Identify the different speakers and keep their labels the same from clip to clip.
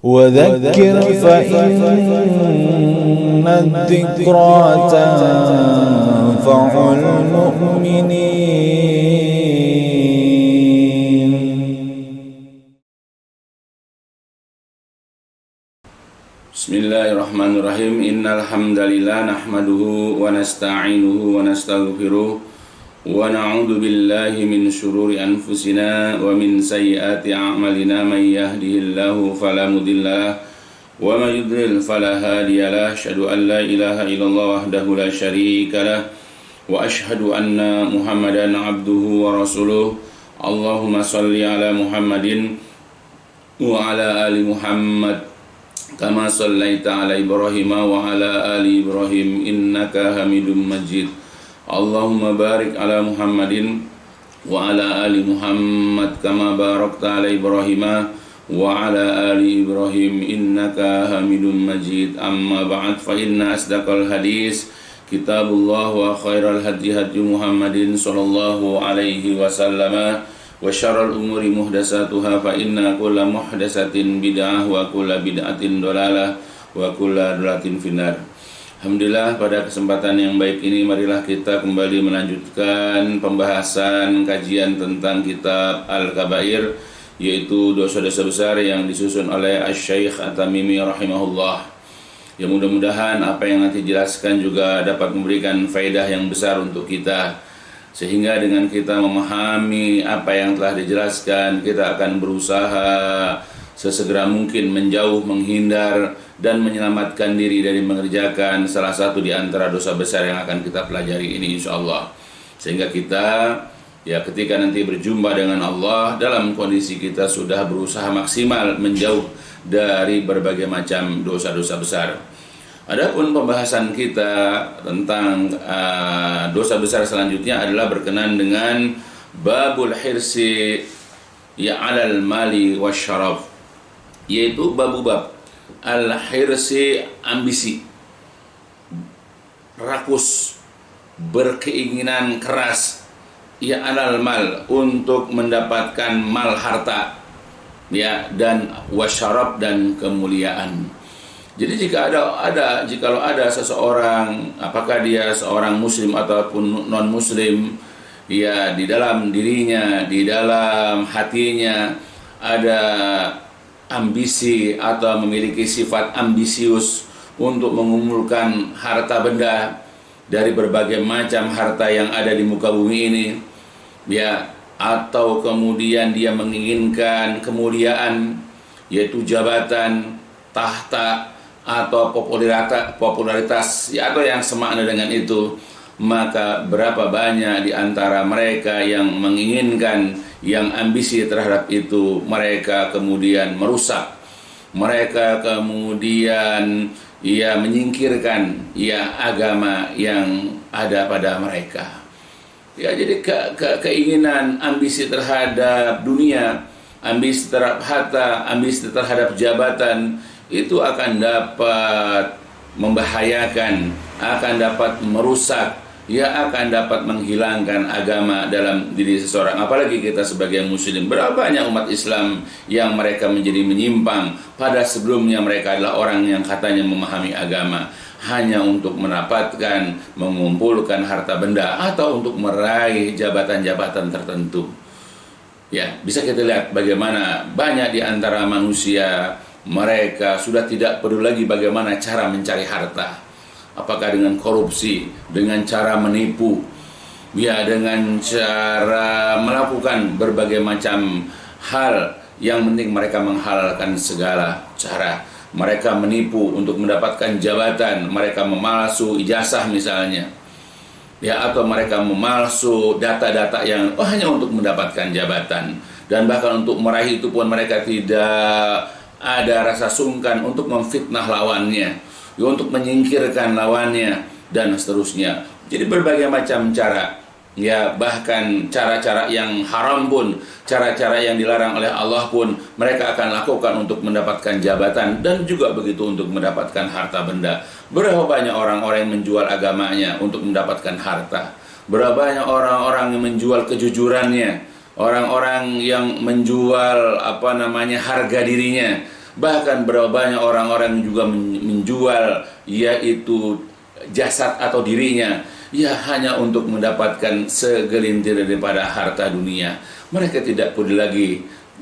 Speaker 1: وذكر فإن الذكرى تنفع المؤمنين.
Speaker 2: Bismillahirrahmanirrahim. Innal hamdalillah nahmaduhu wa nasta'inuhu wa nastaghfiruh wa na'udzu billahi min syururi anfusina wa min sayyiati a'malina. May yahdihillahu fala mudhillalah wa may yudlil fala hadiyalah. Asyhadu an la ilaha illallah wahdahu la syarikalah wa asyhadu anna Muhammadan abduhu wa rasuluh. Allahumma shalli ala Muhammadin wa ala ali Muhammad kama shallaita ala Ibrahim wa ala ali Ibrahim innaka Hamidum Majid. Allahumma barik ala Muhammadin wa ala ali Muhammad kama barakta ala Ibrahim wa ala ali Ibrahim innaka Hamidum Majid. Amma ba'd, fa inna asdaqal hadis kitabullah wa khairal hadi hadi Muhammadin sallallahu alaihi wasallam wa syarrul umuri muhdatsatuha fa inna kulla muhdatsatin bid'ah wa kulla bid'atin dhalalah wa kulla dhalalatin finnar. Alhamdulillah, pada kesempatan yang baik ini marilah kita kembali melanjutkan pembahasan kajian tentang kitab Al-Kabair, yaitu dosa-dosa besar yang disusun oleh Asy-Syaikh At-Tamimi rahimahullah. Ya, mudah-mudahan apa yang nanti jelaskan juga dapat memberikan faedah yang besar untuk kita, sehingga dengan kita memahami apa yang telah dijelaskan, kita akan berusaha sesegera mungkin menjauh, menghindar, dan menyelamatkan diri dari mengerjakan salah satu di antara dosa besar yang akan kita pelajari ini insyaallah. Sehingga kita ketika nanti berjumpa dengan Allah dalam kondisi kita sudah berusaha maksimal menjauh dari berbagai macam dosa-dosa besar. Adapun pembahasan kita tentang dosa besar selanjutnya adalah berkenaan dengan babul hirsi alal mali wasyaraf, yaitu bab al-hirsi, ambisi, rakus, berkeinginan keras, alal mal, untuk mendapatkan mal, harta, dan wasyaraf, dan kemuliaan. Jadi jikalau ada seseorang, apakah dia seorang muslim ataupun non muslim, di dalam dirinya, di dalam hatinya ada ambisi atau memiliki sifat ambisius untuk mengumpulkan harta benda dari berbagai macam harta yang ada di muka bumi ini, atau kemudian dia menginginkan kemuliaan, yaitu jabatan, tahta, atau popularitas, atau yang semakna dengan itu, maka berapa banyak di antara mereka yang menginginkan, yang ambisi terhadap itu, mereka kemudian merusak, mereka kemudian menyingkirkan agama yang ada pada mereka. Jadi keinginan, ambisi terhadap dunia, ambisi terhadap harta, ambisi terhadap jabatan, itu akan dapat membahayakan, akan dapat merusak, akan dapat menghilangkan agama dalam diri seseorang. Apalagi kita sebagai muslim, berapa banyak umat Islam yang mereka menjadi menyimpang, pada sebelumnya mereka adalah orang yang katanya memahami agama, hanya untuk mendapatkan, mengumpulkan harta benda, atau untuk meraih jabatan-jabatan tertentu. Bisa kita lihat bagaimana banyak di antara manusia, mereka sudah tidak peduli lagi bagaimana cara mencari harta. Apakah dengan korupsi, dengan cara menipu, dengan cara melakukan berbagai macam hal, yang penting mereka menghalalkan segala cara. Mereka menipu untuk mendapatkan jabatan, mereka memalsu ijazah misalnya, atau mereka memalsu data-data yang hanya untuk mendapatkan jabatan. Dan bahkan untuk meraih itu pun mereka tidak ada rasa sungkan untuk memfitnah lawannya, untuk menyingkirkan lawannya, dan seterusnya. Jadi berbagai macam cara, bahkan cara-cara yang haram pun, cara-cara yang dilarang oleh Allah pun mereka akan lakukan untuk mendapatkan jabatan, dan juga begitu untuk mendapatkan harta benda. Berapa banyak orang-orang yang menjual agamanya untuk mendapatkan harta? Berapa banyak orang-orang yang menjual kejujurannya, orang-orang yang menjual harga dirinya Bahkan berapa banyak orang-orang yang juga menjual yaitu jasad atau dirinya ya hanya untuk mendapatkan segelintir daripada harta dunia. Mereka tidak peduli lagi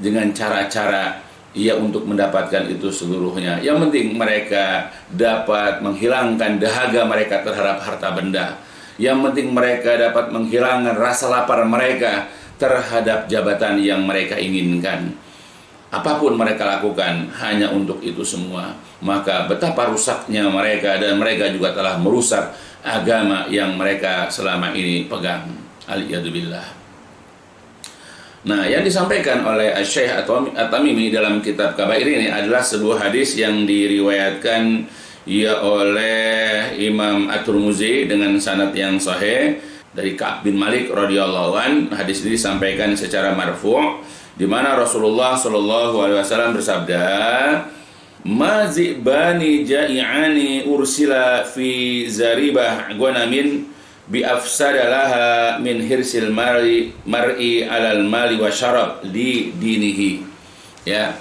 Speaker 2: dengan cara-cara ya untuk mendapatkan itu seluruhnya. Yang penting mereka dapat menghilangkan dahaga mereka terhadap harta benda. Yang penting mereka dapat menghilangkan rasa lapar mereka terhadap jabatan yang mereka inginkan. Apapun mereka lakukan hanya untuk itu semua. Maka betapa rusaknya mereka, dan mereka juga telah merusak agama yang mereka selama ini pegang. Aliyadzubillah. Nah, yang disampaikan oleh Syekh At-Tamimi dalam kitab Kabair ini adalah sebuah hadis yang diriwayatkan ya oleh Imam At-Tirmidzi dengan sanad yang sahih dari Ka'ab bin Malik radhiyallahu an. Hadis ini disampaikan secara marfu' di mana Rasulullah sallallahu alaihi wasallam bersabda, "Ma zibani ja'i'ani ursila fi zaribah ghanamin bi afsadalaha min hirsil mar'i alal mali wa syarab li dinihi." Ya,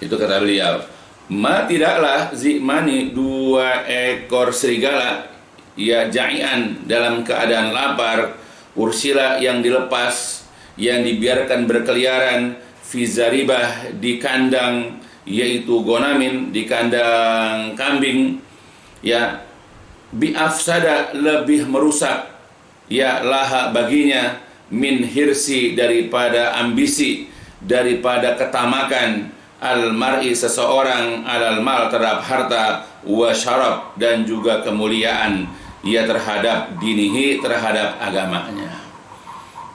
Speaker 2: itu kata beliau. Ma tidaklah zimani, dua ekor serigala ya ja'ian dalam keadaan lapar, ursila yang dilepas, yang dibiarkan berkeliaran, fi zaribah di kandang yaitu gonamin, di kandang kambing ya, bi afsada lebih merusak ya laha baginya, min hirsi daripada ambisi, daripada ketamakan, al mar'i seseorang, alal mal terhadap harta, wa syarab dan juga kemuliaan ia terhadap dinihi terhadap agamanya.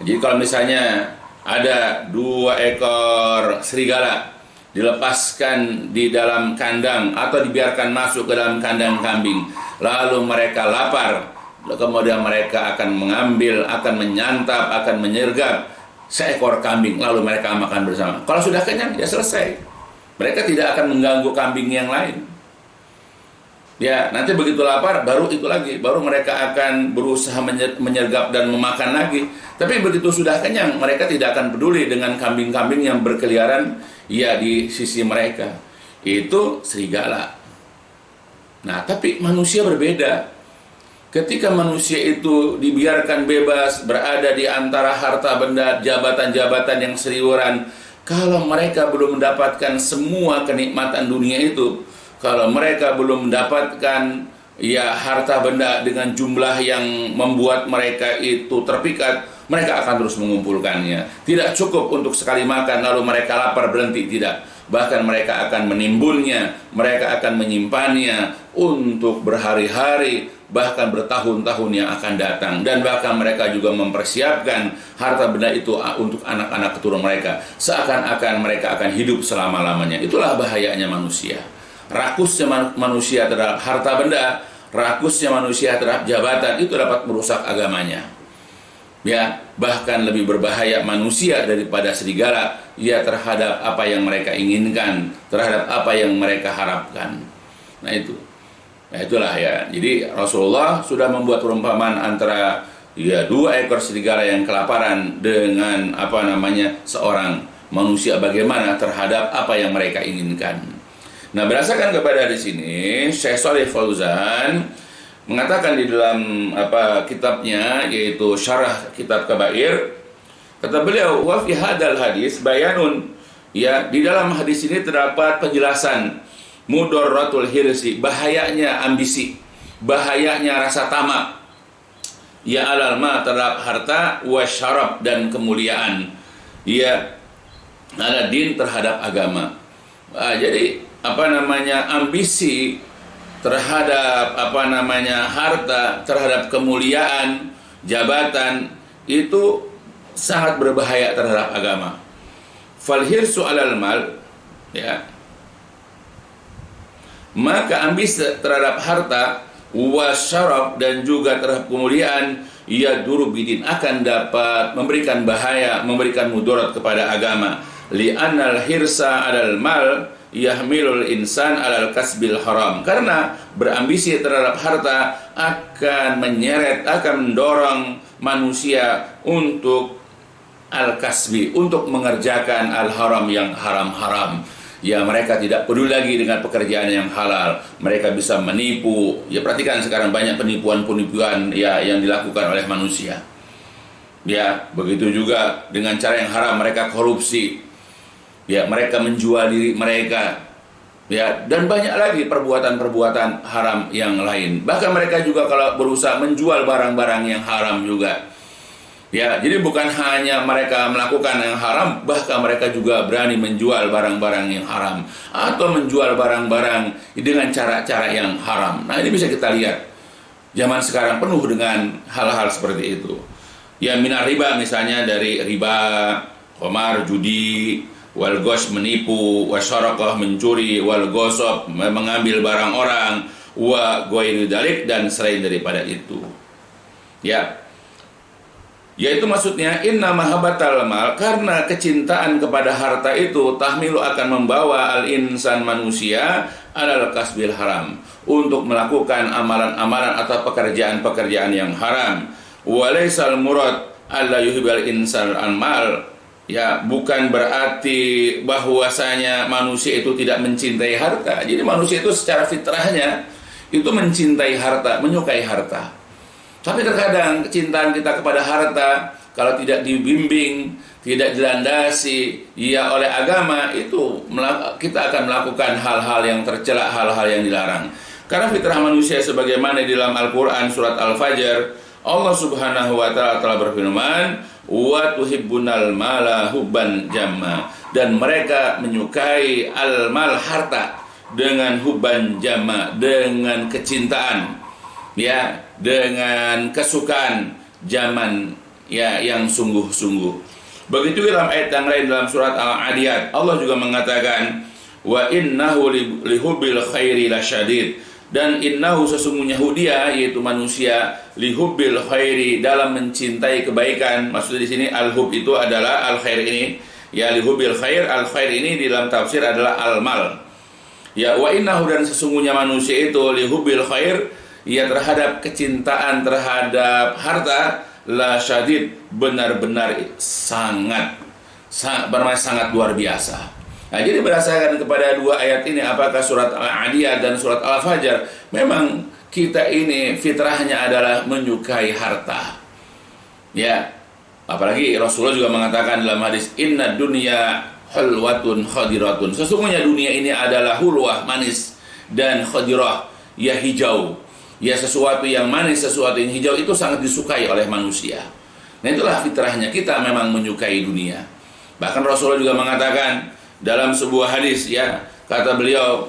Speaker 2: Jadi kalau misalnya ada dua ekor serigala dilepaskan di dalam kandang atau dibiarkan masuk ke dalam kandang kambing, lalu mereka lapar, kemudian mereka akan mengambil, akan menyantap, akan menyergap seekor kambing, lalu mereka makan bersama. Kalau sudah kenyang, ya selesai. Mereka tidak akan mengganggu kambing yang lain. Ya, nanti begitu lapar, baru itu lagi, baru mereka akan berusaha menyergap dan memakan lagi. Tapi begitu sudah kenyang, mereka tidak akan peduli dengan kambing-kambing yang berkeliaran ya di sisi mereka. Itu serigala. Nah, tapi manusia berbeda. Ketika manusia itu dibiarkan bebas berada di antara harta benda, jabatan-jabatan yang seliweran, kalau mereka belum mendapatkan semua kenikmatan dunia itu, kalau mereka belum mendapatkan ya harta benda dengan jumlah yang membuat mereka itu terpikat, mereka akan terus mengumpulkannya. Tidak cukup untuk sekali makan lalu mereka lapar berhenti, tidak. Bahkan mereka akan menimbunnya, mereka akan menyimpannya untuk berhari-hari, bahkan bertahun-tahun yang akan datang. Dan bahkan mereka juga mempersiapkan harta benda itu untuk anak-anak keturunan mereka, seakan-akan mereka akan hidup selama-lamanya. Itulah bahayanya manusia. Rakusnya manusia terhadap harta benda, rakusnya manusia terhadap jabatan, itu dapat merusak agamanya. Ya, bahkan lebih berbahaya manusia daripada serigala ya terhadap apa yang mereka inginkan, terhadap apa yang mereka harapkan. Nah itu. Nah itulah ya. Jadi Rasulullah sudah membuat perumpamaan antara ya dua ekor serigala yang kelaparan dengan seorang manusia bagaimana terhadap apa yang mereka inginkan. Nah, berdasarkan kepada di sini Syekh Shalih Fauzan mengatakan di dalam kitabnya yaitu Syarah Kitab Kabair, kata beliau, wa fi hadal hadis bayanun, ya di dalam hadis ini terdapat penjelasan mudarratul hirsi, bahayanya ambisi, bahayanya rasa tamak, ya alal ma terhadap harta, wa syarab dan kemuliaan, ya ala din terhadap agama. Jadi ambisi terhadap harta, terhadap kemuliaan, jabatan itu sangat berbahaya terhadap agama. Fal hirsu alal mal, ya. Maka ambisi terhadap harta, wasyaraf dan juga terhadap kemuliaan, ya durubidin akan dapat memberikan bahaya, memberikan mudarat kepada agama. Li'annal hirsa alal mal yahmilul insan alal kasbil haram, karena berambisi terhadap harta akan menyeret, akan mendorong manusia untuk al-kasbi, untuk mengerjakan al-haram yang haram-haram. Ya, mereka tidak peduli lagi dengan pekerjaan yang halal. Mereka bisa menipu. Ya, perhatikan sekarang banyak penipuan-penipuan ya yang dilakukan oleh manusia. Ya, begitu juga dengan cara yang haram mereka korupsi. Ya, mereka menjual diri mereka. Ya, dan banyak lagi perbuatan-perbuatan haram yang lain. Bahkan mereka juga kalau berusaha menjual barang-barang yang haram juga. Ya, jadi bukan hanya mereka melakukan yang haram, bahkan mereka juga berani menjual barang-barang yang haram atau menjual barang-barang dengan cara-cara yang haram. Nah, ini bisa kita lihat. Zaman sekarang penuh dengan hal-hal seperti itu. Ya, minar riba misalnya dari riba, qamar, judi, wal ghosh menipu, wasyarakah mencuri, wal gosop mengambil barang orang, wa ghairu dzalik dan selain daripada itu. Ya. Yaitu maksudnya inna mahabbatal mal, karena kecintaan kepada harta itu tahmilu akan membawa al-insan manusia alal kasbil haram, untuk melakukan amalan-amalan atau pekerjaan-pekerjaan yang haram. Walaisal murad alla yuhibbal insan al-mal, ya bukan berarti bahwasanya manusia itu tidak mencintai harta. Jadi manusia itu secara fitrahnya itu mencintai harta, menyukai harta. Tapi terkadang kecintaan kita kepada harta kalau tidak dibimbing, tidak dilandasi ya oleh agama, itu kita akan melakukan hal-hal yang tercela, hal-hal yang dilarang. Karena fitrah manusia sebagaimana di dalam Al-Qur'an surat Al-Fajr, Allah Subhanahu wa taala telah berfirman, "Wa tuhibbunal mala hubban jamma." Dan mereka menyukai al-mal, harta, dengan hubban jamma, dengan kecintaan, ya, dengan kesukaan zaman ya yang sungguh-sungguh. Begitu dalam ayat yang lain dalam surat Al-Adiyat, Allah juga mengatakan wa innahu lihubbil khairi lasyadid, dan innahu sesungguhnya dia yaitu manusia lihubbil khairi dalam mencintai kebaikan. Maksudnya di sini al-hub itu adalah al-khair ini, ya lihubbil khair, al-khair ini di dalam tafsir adalah al-mal. Ya, wa innahu dan sesungguhnya manusia itu lihubbil khair, ya terhadap kecintaan terhadap harta, la syadid, benar-benar sangat luar biasa. Nah, jadi berdasarkan kepada dua ayat ini, apakah surat Al-Adiyat dan surat Al-Fajr, memang kita ini fitrahnya adalah menyukai harta. Ya, apalagi Rasulullah juga mengatakan dalam hadis, inna dunya hulwatun khadiratun. Sesungguhnya dunia ini adalah hulwah, manis, dan khadirah, ya hijau. Ya, sesuatu yang manis, sesuatu yang hijau itu sangat disukai oleh manusia. Nah, itulah fitrahnya, kita memang menyukai dunia. Bahkan Rasulullah juga mengatakan dalam sebuah hadis, ya, kata beliau,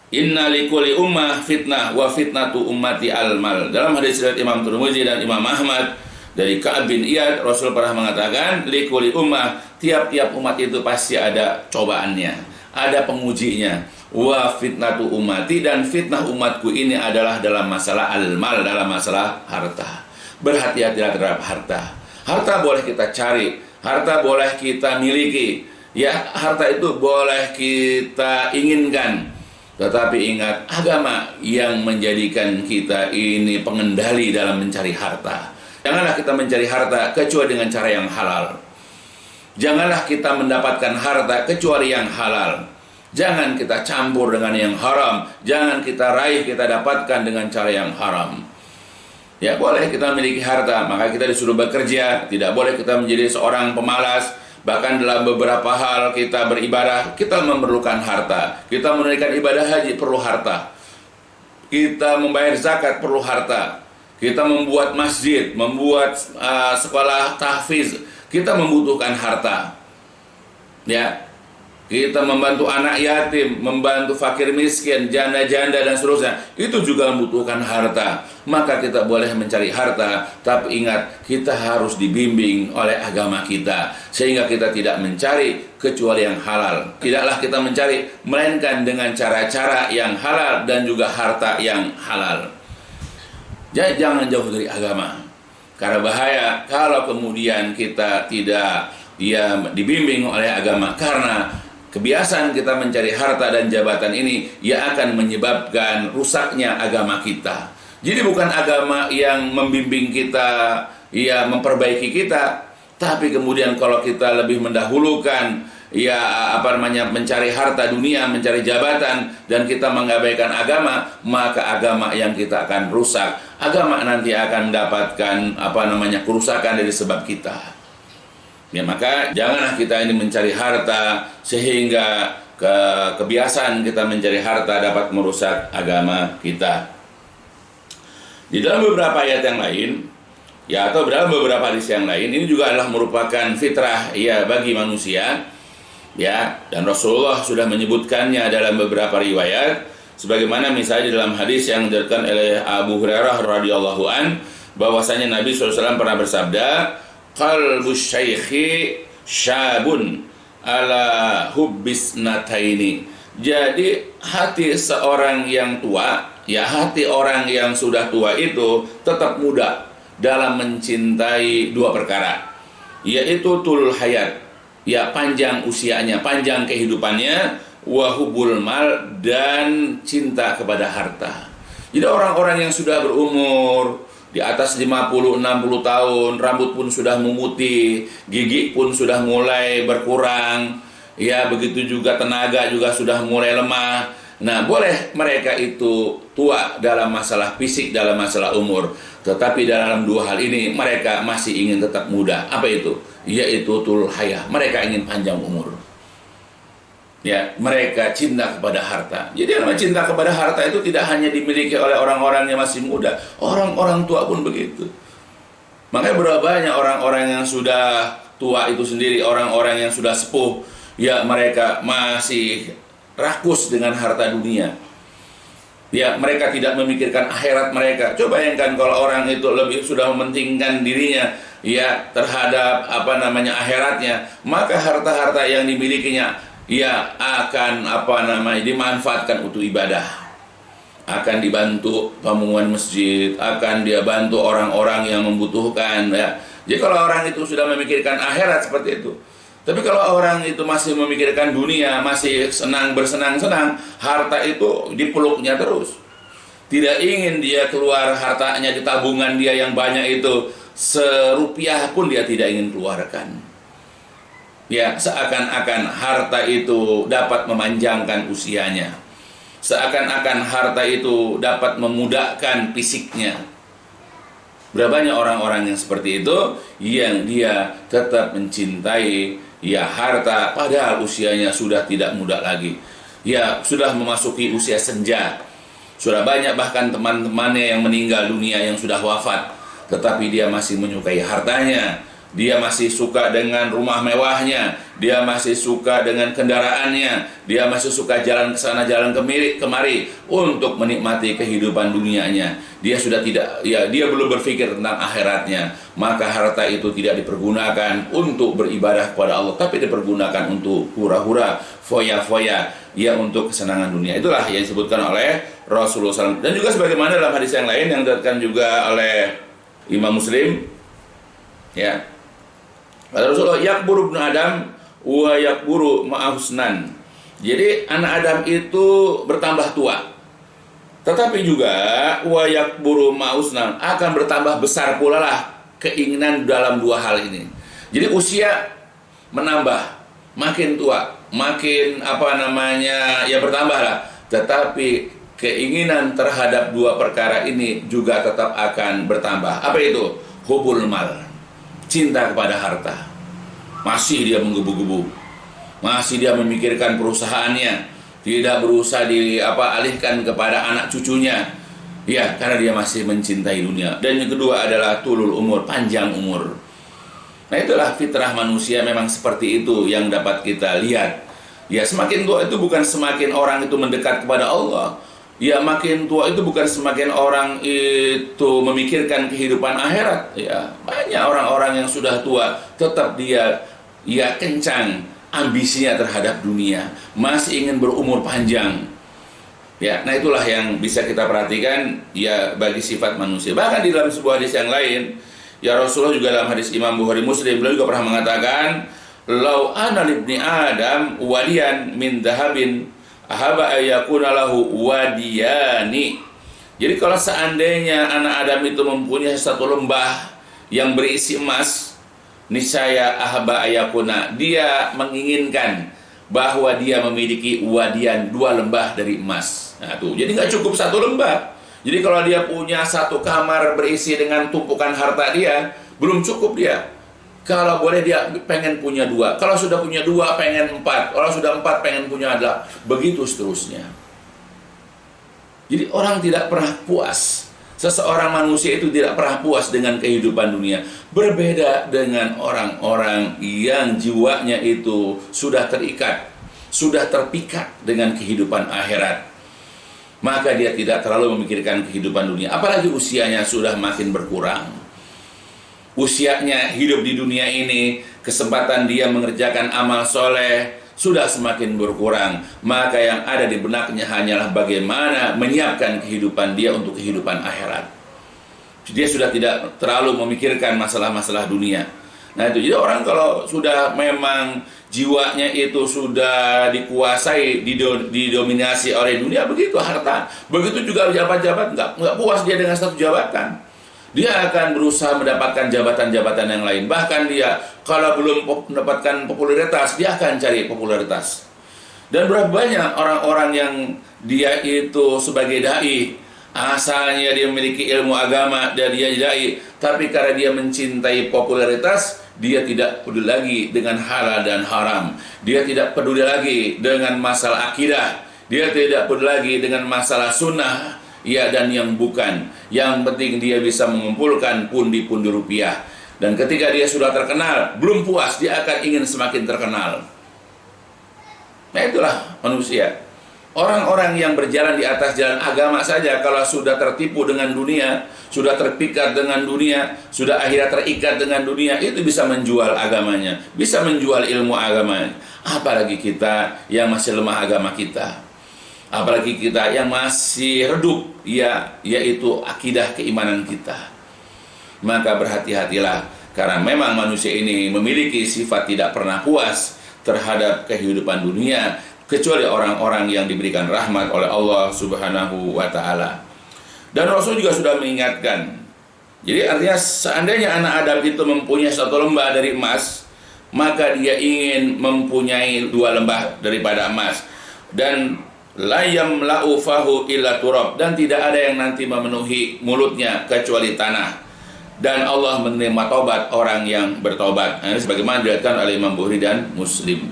Speaker 2: inna likulli ummah fitnah wa fitnatu ummati al-mal. Dalam hadis riwayat Imam Tirmidzi dan Imam Ahmad dari Ka'ab bin Iyad, Rasul pernah mengatakan, likulli ummah, tiap-tiap umat itu pasti ada cobaannya, ada pengujinya. Wa fitnatu ummati, dan fitnah umatku ini adalah dalam masalah al-mal, dalam masalah harta. Berhati-hatilah terhadap harta. Harta boleh kita cari, harta boleh kita miliki, ya, harta itu boleh kita inginkan. Tetapi ingat, agama yang menjadikan kita ini pengendali dalam mencari harta. Janganlah kita mencari harta kecuali dengan cara yang halal. Janganlah kita mendapatkan harta kecuali yang halal. Jangan kita campur dengan yang haram. Jangan kita raih, kita dapatkan dengan cara yang haram. Ya, boleh kita memiliki harta, maka kita disuruh bekerja. Tidak boleh kita menjadi seorang pemalas. Bahkan dalam beberapa hal kita beribadah, kita memerlukan harta. Kita menunaikan ibadah haji, perlu harta. Kita membayar zakat, perlu harta. Kita membuat masjid, membuat sekolah tahfiz, kita membutuhkan harta. Ya, kita membantu anak yatim, membantu fakir miskin, janda-janda dan seterusnya, itu juga membutuhkan harta. Maka kita boleh mencari harta, tapi ingat, kita harus dibimbing oleh agama kita, sehingga kita tidak mencari kecuali yang halal. Tidaklah kita mencari, melainkan dengan cara-cara yang halal dan juga harta yang halal. Jadi jangan jauh dari agama, karena bahaya kalau kemudian kita tidak dibimbing oleh agama, karena kebiasaan kita mencari harta dan jabatan ini ya akan menyebabkan rusaknya agama kita. Jadi bukan agama yang membimbing kita, ya memperbaiki kita, tapi kemudian kalau kita lebih mendahulukan mencari harta dunia, mencari jabatan, dan kita mengabaikan agama, maka agama yang kita akan rusak. Agama nanti akan mendapatkan kerusakan dari sebab kita. Ya, maka janganlah kita ini mencari harta sehingga kebiasaan kita mencari harta dapat merusak agama kita. Di dalam beberapa ayat yang lain, ya, atau dalam beberapa hadis yang lain, ini juga adalah merupakan fitrah ya bagi manusia, ya, dan Rasulullah sudah menyebutkannya dalam beberapa riwayat, sebagaimana misalnya dalam hadis yang diriwayatkan oleh Abu Hurairah radhiyallahu an, bahwasanya Nabi SAW pernah bersabda, qalbus syaikhi syabun ala hubbis nataini. Jadi hati seorang yang tua, ya, hati orang yang sudah tua itu tetap muda dalam mencintai dua perkara, yaitu tulul hayat, ya, panjang usianya, panjang kehidupannya, wa hubbul mal, dan cinta kepada harta. Jadi orang-orang yang sudah berumur di atas 50-60 tahun, rambut pun sudah memutih, gigi pun sudah mulai berkurang, ya, begitu juga tenaga juga sudah mulai lemah. Nah, boleh mereka itu tua dalam masalah fisik, dalam masalah umur, tetapi dalam dua hal ini mereka masih ingin tetap muda. Apa itu? Yaitu tulul hayah, mereka ingin panjang umur. Ya, mereka cinta kepada harta. Jadi yang cinta kepada harta itu tidak hanya dimiliki oleh orang-orang yang masih muda, orang-orang tua pun begitu. Makanya berapa banyak orang-orang yang sudah tua itu sendiri, orang-orang yang sudah sepuh, ya, mereka masih rakus dengan harta dunia. Ya, mereka tidak memikirkan akhirat mereka. Coba bayangkan kalau orang itu lebih sudah mementingkan dirinya, ya, terhadap akhiratnya, maka harta-harta yang dimilikinya, ya, akan dimanfaatkan untuk ibadah, akan dibantu pembangunan masjid, akan dia bantu orang-orang yang membutuhkan, ya. Jadi kalau orang itu sudah memikirkan akhirat seperti itu. Tapi kalau orang itu masih memikirkan dunia, masih bersenang-senang, harta itu dipeluknya terus. Tidak ingin dia keluar hartanya di tabungan dia yang banyak itu, serupiah pun dia tidak ingin keluarkan. Ya, seakan-akan harta itu dapat memanjangkan usianya. Seakan-akan harta itu dapat memudahkan fisiknya. Berapa banyak orang-orang yang seperti itu, yang dia tetap mencintai, ya, harta, padahal usianya sudah tidak muda lagi. Ya, sudah memasuki usia senja. Sudah banyak bahkan teman-temannya yang meninggal dunia, yang sudah wafat, tetapi dia masih menyukai hartanya. Dia masih suka dengan rumah mewahnya, dia masih suka dengan kendaraannya, dia masih suka jalan ke sana, jalan kemari untuk menikmati kehidupan dunianya. Dia sudah tidak, ya, dia belum berpikir tentang akhiratnya. Maka harta itu tidak dipergunakan untuk beribadah kepada Allah, tapi dipergunakan untuk hura-hura, foya-foya, ya, untuk kesenangan dunia. Itulah yang disebutkan oleh Rasulullah SAW. Dan juga sebagaimana dalam hadis yang lain yang diriwayatkan juga oleh Imam Muslim, ya, kata Rasulullah, yakburu ibnu Adam wa yakburu ma'ahusnan. Jadi anak Adam itu bertambah tua, tetapi juga wa yakburu ma'ahusnan, akan bertambah besar pula lah keinginan dalam dua hal ini. Jadi usia menambah, makin tua, makin ya bertambah lah. Tetapi keinginan terhadap dua perkara ini juga tetap akan bertambah. Apa itu? Hubul mal, cinta kepada harta. Masih dia menggebu-gebu, masih dia memikirkan perusahaannya, tidak berusaha alihkan kepada anak cucunya, ya, karena dia masih mencintai dunia. Dan yang kedua adalah tulul umur, panjang umur. Nah, itulah fitrah manusia, memang seperti itu yang dapat kita lihat. Ya, semakin tua itu bukan semakin orang itu mendekat kepada Allah. Ya, makin tua itu bukan semakin orang itu memikirkan kehidupan akhirat. Ya, banyak orang-orang yang sudah tua tetap dia, ya, kencang ambisinya terhadap dunia, masih ingin berumur panjang. Ya, nah itulah yang bisa kita perhatikan, ya, bagi sifat manusia. Bahkan di dalam sebuah hadis yang lain, ya, Rasulullah juga dalam hadis Imam Bukhari Muslim, beliau juga pernah mengatakan, "Lau ana libni Adam wadiyan min dhahabin ahaba ayakuna lahu wadiyani." Jadi kalau seandainya anak Adam itu mempunyai satu lembah yang berisi emas, niscaya ahba ayakuna, dia menginginkan bahwa dia memiliki wadian 2 lembah dari emas. Nah tuh, jadi nggak cukup 1 lembah. Jadi kalau dia punya 1 kamar berisi dengan tumpukan harta dia, belum cukup dia. Kalau boleh dia pengen punya 2. Kalau sudah punya 2 pengen 4. Kalau sudah 4 pengen punya 8. Begitu seterusnya. Jadi orang tidak pernah puas. Seseorang manusia itu tidak pernah puas dengan kehidupan dunia. Berbeda dengan orang-orang yang jiwanya itu sudah terikat, sudah terpikat dengan kehidupan akhirat. Maka dia tidak terlalu memikirkan kehidupan dunia. Apalagi usianya sudah makin berkurang. Usianya hidup di dunia ini, kesempatan dia mengerjakan amal soleh sudah semakin berkurang. Maka yang ada di benaknya hanyalah bagaimana menyiapkan kehidupan dia untuk kehidupan akhirat. Dia sudah tidak terlalu memikirkan masalah-masalah dunia. Nah itu, jadi orang kalau sudah memang jiwanya itu sudah dikuasai, didominasi oleh dunia, begitu harta. Begitu juga jabat-jabat, nggak puas dia dengan satu jabatan. Dia akan berusaha mendapatkan jabatan-jabatan yang lain. Bahkan dia kalau belum mendapatkan popularitas, dia akan cari popularitas. Dan berapa banyak orang-orang yang dia itu sebagai dai, asalnya dia memiliki ilmu agama dan dia dai, tapi karena dia mencintai popularitas, dia tidak peduli lagi dengan halal dan haram. Dia tidak peduli lagi dengan masalah akidah. Dia tidak peduli lagi dengan masalah sunnah, ya, dan yang bukan. Yang penting dia bisa mengumpulkan pundi-pundi rupiah. Dan ketika dia sudah terkenal, belum puas, dia akan ingin semakin terkenal. Nah itulah manusia. Orang-orang yang berjalan di atas jalan agama saja, kalau sudah tertipu dengan dunia, sudah terpikat dengan dunia, sudah akhirnya terikat dengan dunia, itu bisa menjual agamanya, bisa menjual ilmu agamanya. Apalagi kita yang masih lemah agama kita, apalagi kita yang masih redup, yaitu akidah keimanan kita. Maka berhati-hatilah, karena memang manusia ini memiliki sifat tidak pernah puas terhadap kehidupan dunia, kecuali orang-orang yang diberikan rahmat oleh Allah Subhanahu wa ta'ala. Dan Rasul juga sudah mengingatkan. Jadi artinya seandainya anak Adam itu mempunyai 1 lembah dari emas, maka dia ingin mempunyai 2 lembah daripada emas. Dan la yamla'u fahu illa turab, dan tidak ada yang nanti memenuhi mulutnya kecuali tanah. Dan Allah menerima taubat orang yang bertobat. Nah, ini sebagaimana dilihatkan oleh Imam Bukhari dan Muslim.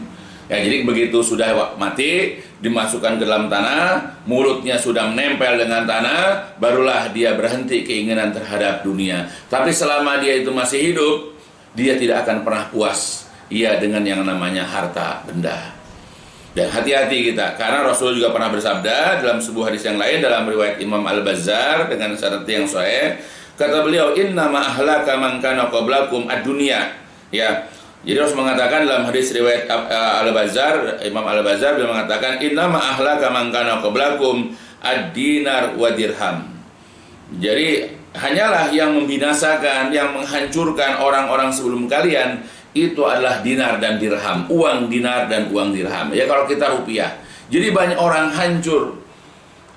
Speaker 2: Ya, jadi begitu sudah mati, dimasukkan ke dalam tanah, mulutnya sudah menempel dengan tanah, barulah dia berhenti keinginan terhadap dunia. Tapi selama dia itu masih hidup, dia tidak akan pernah puas dengan yang namanya harta benda. Dan hati-hati kita, karena Rasul juga pernah bersabda dalam sebuah hadis yang lain, dalam riwayat Imam Al-Bazzar dengan sanad yang sahih, kata beliau, inna ma ahlaka man kana qablakum ad-dunya. Ya. Jadi Rasul mengatakan dalam hadis riwayat Al-Bazzar, Imam Al-Bazzar beliau mengatakan, inna ma ahlaka man kana qablakum ad-dinar wa dirham. Jadi hanyalah yang membinasakan, yang menghancurkan orang-orang sebelum kalian itu adalah dinar dan dirham, uang dinar dan uang dirham. Ya kalau kita rupiah. Jadi banyak orang hancur,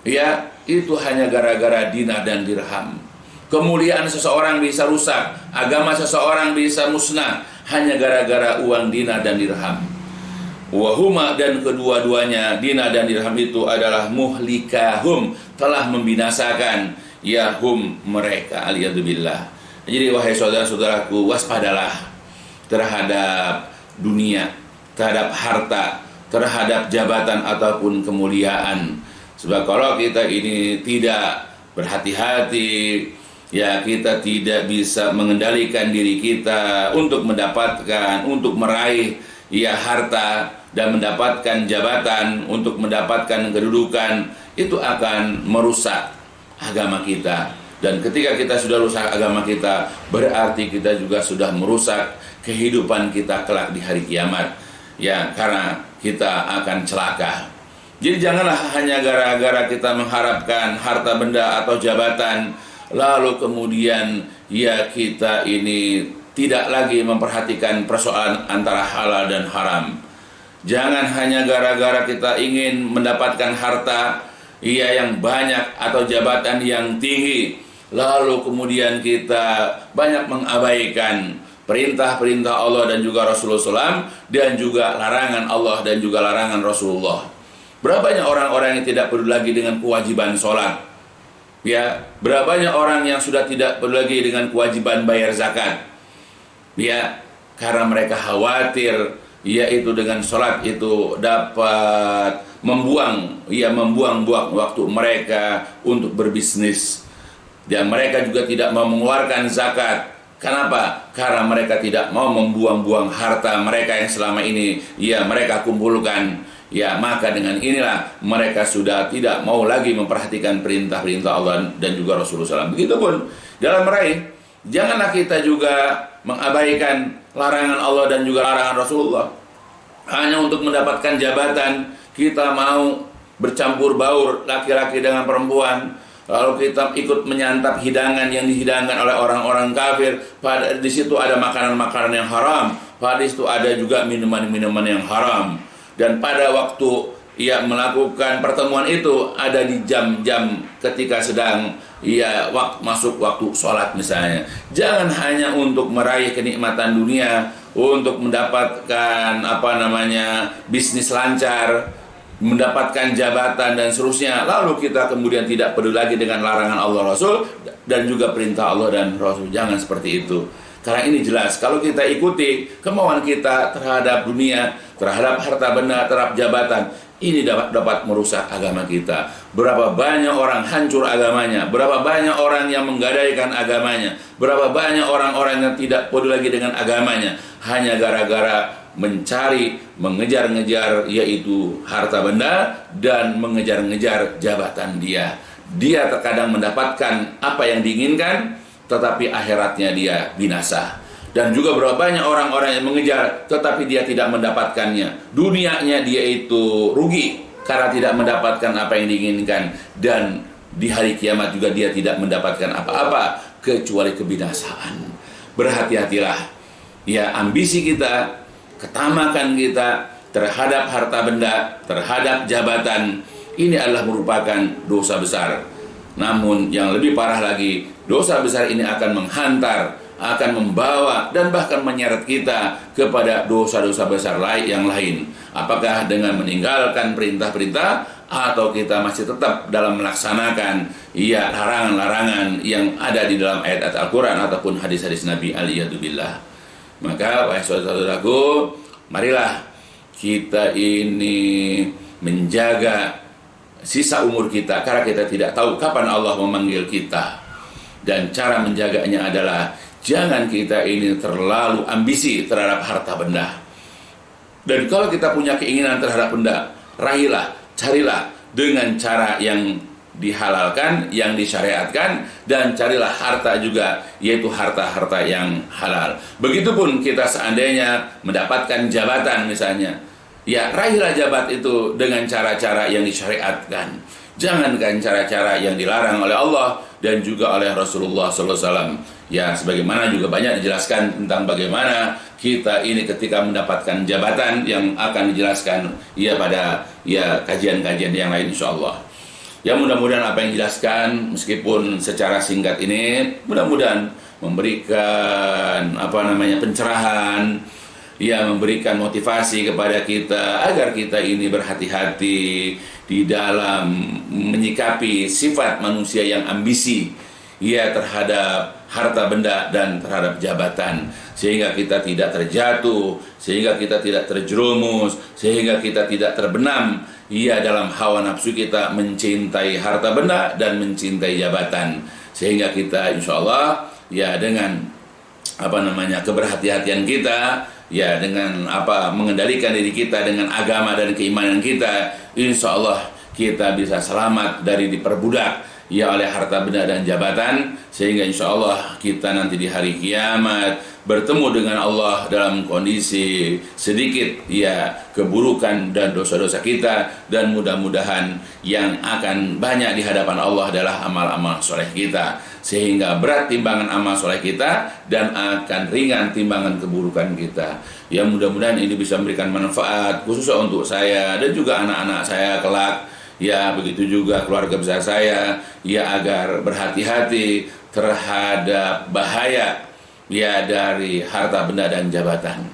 Speaker 2: ya itu hanya gara-gara dinar dan dirham. Kemuliaan seseorang bisa rusak, agama seseorang bisa musnah hanya gara-gara uang dinar dan dirham. Wahuma, dan kedua-duanya dinar dan dirham itu adalah muhlikahum, telah membinasakan mereka, aliyadzubillah. Jadi wahai saudara-saudaraku, waspadalah terhadap dunia, terhadap harta, terhadap jabatan ataupun kemuliaan. Sebab kalau kita ini tidak berhati-hati, kita tidak bisa mengendalikan diri kita untuk mendapatkan, untuk meraih harta dan mendapatkan jabatan, untuk mendapatkan kedudukan, itu akan merusak agama kita. Dan ketika kita sudah rusak agama kita, berarti kita juga sudah merusak kehidupan kita kelak di hari kiamat. Karena kita akan celaka. Jadi janganlah hanya gara-gara kita mengharapkan harta benda atau jabatan, lalu kemudian kita ini tidak lagi memperhatikan persoalan antara halal dan haram. Jangan hanya gara-gara kita ingin mendapatkan harta yang banyak atau jabatan yang tinggi, lalu kemudian kita banyak mengabaikan perintah-perintah Allah dan juga Rasulullah SAW, dan juga larangan Allah dan juga larangan Rasulullah. Berapa banyak orang-orang yang tidak peduli lagi dengan kewajiban sholat, ya, berapa banyak orang yang sudah tidak peduli lagi dengan kewajiban bayar zakat, ya, karena mereka khawatir yaitu dengan sholat itu dapat membuang waktu mereka untuk berbisnis, dan mereka juga tidak mau mengeluarkan zakat. Kenapa? Karena mereka tidak mau membuang-buang harta mereka yang selama ini mereka kumpulkan. Maka dengan inilah mereka sudah tidak mau lagi memperhatikan perintah-perintah Allah dan juga Rasulullah SAW. Begitupun dalam meraih, janganlah kita juga mengabaikan larangan Allah dan juga larangan Rasulullah hanya untuk mendapatkan jabatan. Kita mau bercampur baur laki-laki dengan perempuan, lalu kita ikut menyantap hidangan yang dihidangkan oleh orang-orang kafir. Di situ ada makanan-makanan yang haram, pada situ ada juga minuman-minuman yang haram. Dan pada waktu ia melakukan pertemuan itu ada di jam-jam ketika sedang masuk waktu sholat misalnya. Jangan hanya untuk meraih kenikmatan dunia, untuk mendapatkan bisnis lancar, mendapatkan jabatan dan seterusnya, lalu kita kemudian tidak peduli lagi dengan larangan Allah Rasul dan juga perintah Allah dan Rasul. Jangan seperti itu. Karena ini jelas, kalau kita ikuti kemauan kita terhadap dunia, terhadap harta benda, terhadap jabatan, ini dapat merusak agama kita. Berapa banyak orang hancur agamanya, berapa banyak orang yang menggadaikan agamanya, berapa banyak orang-orang yang tidak peduli lagi dengan agamanya, hanya gara-gara mencari, mengejar-ngejar yaitu harta benda dan mengejar-ngejar jabatan dia. Dia terkadang mendapatkan apa yang diinginkan, tetapi akhiratnya dia binasa. Dan juga berapa banyak orang-orang yang mengejar tetapi dia tidak mendapatkannya. Dunianya dia itu rugi karena tidak mendapatkan apa yang diinginkan, dan di hari kiamat juga dia tidak mendapatkan apa-apa kecuali kebinasaan. Berhati-hatilah ambisi kita, ketamakan kita terhadap harta benda, terhadap jabatan, ini adalah merupakan dosa besar. Namun yang lebih parah lagi, dosa besar ini akan menghantar, akan membawa dan bahkan menyeret kita kepada dosa-dosa besar yang lain. Apakah dengan meninggalkan perintah-perintah, atau kita masih tetap dalam melaksanakan larangan-larangan yang ada di dalam ayat Al-Quran ataupun hadis-hadis Nabi alaihissalam. Maka wahai saudaraku, marilah kita ini menjaga sisa umur kita, karena kita tidak tahu kapan Allah memanggil kita. Dan cara menjaganya adalah jangan kita ini terlalu ambisi terhadap harta benda. Dan kalau kita punya keinginan terhadap benda, raihlah, carilah dengan cara yang dihalalkan, yang disyariatkan, dan carilah harta juga, yaitu harta-harta yang halal. Begitupun kita seandainya mendapatkan jabatan misalnya, raihlah jabat itu dengan cara-cara yang disyariatkan. Jangankan cara-cara yang dilarang oleh Allah dan juga oleh Rasulullah SAW. Sebagaimana juga banyak dijelaskan tentang bagaimana kita ini ketika mendapatkan jabatan, yang akan dijelaskan pada kajian-kajian yang lain insyaallah. Mudah-mudahan apa yang dijelaskan meskipun secara singkat ini mudah-mudahan memberikan pencerahan, memberikan motivasi kepada kita agar kita ini berhati-hati di dalam menyikapi sifat manusia yang ambisi terhadap harta benda dan terhadap jabatan, sehingga kita tidak terjatuh, sehingga kita tidak terjerumus, sehingga kita tidak terbenam dalam hawa nafsu kita mencintai harta benda dan mencintai jabatan, sehingga kita insyaallah dengan keberhati-hatian kita, dengan mengendalikan diri kita dengan agama dan keimanan kita, insyaallah kita bisa selamat dari diperbudak oleh harta benda dan jabatan, sehingga insyaallah kita nanti di hari kiamat bertemu dengan Allah dalam kondisi sedikit keburukan dan dosa-dosa kita, dan mudah-mudahan yang akan banyak di hadapan Allah adalah amal-amal soleh kita, sehingga berat timbangan amal soleh kita dan akan ringan timbangan keburukan kita. Mudah-mudahan ini bisa memberikan manfaat khususnya untuk saya dan juga anak-anak saya kelak, begitu juga keluarga besar saya, agar berhati-hati terhadap bahaya ya dari harta benda dan jabatan.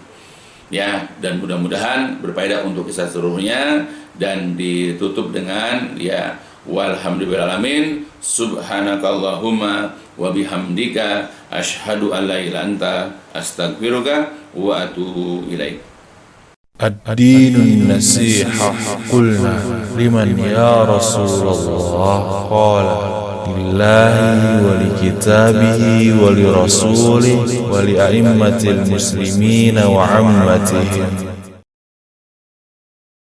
Speaker 2: Ya, dan mudah-mudahan berfaedah untuk kita seluruhnya, dan ditutup dengan ya walhamdulillahirabbil alamin, subhanakallahumma wa bihamdika asyhadu an la ilaha illa anta astaghfiruka wa atubu ilaik.
Speaker 1: الدين النصيحة قلنا لمن يا رسول الله قال لله ولكتابه ولرسوله ولأئمة المسلمين وعمتهم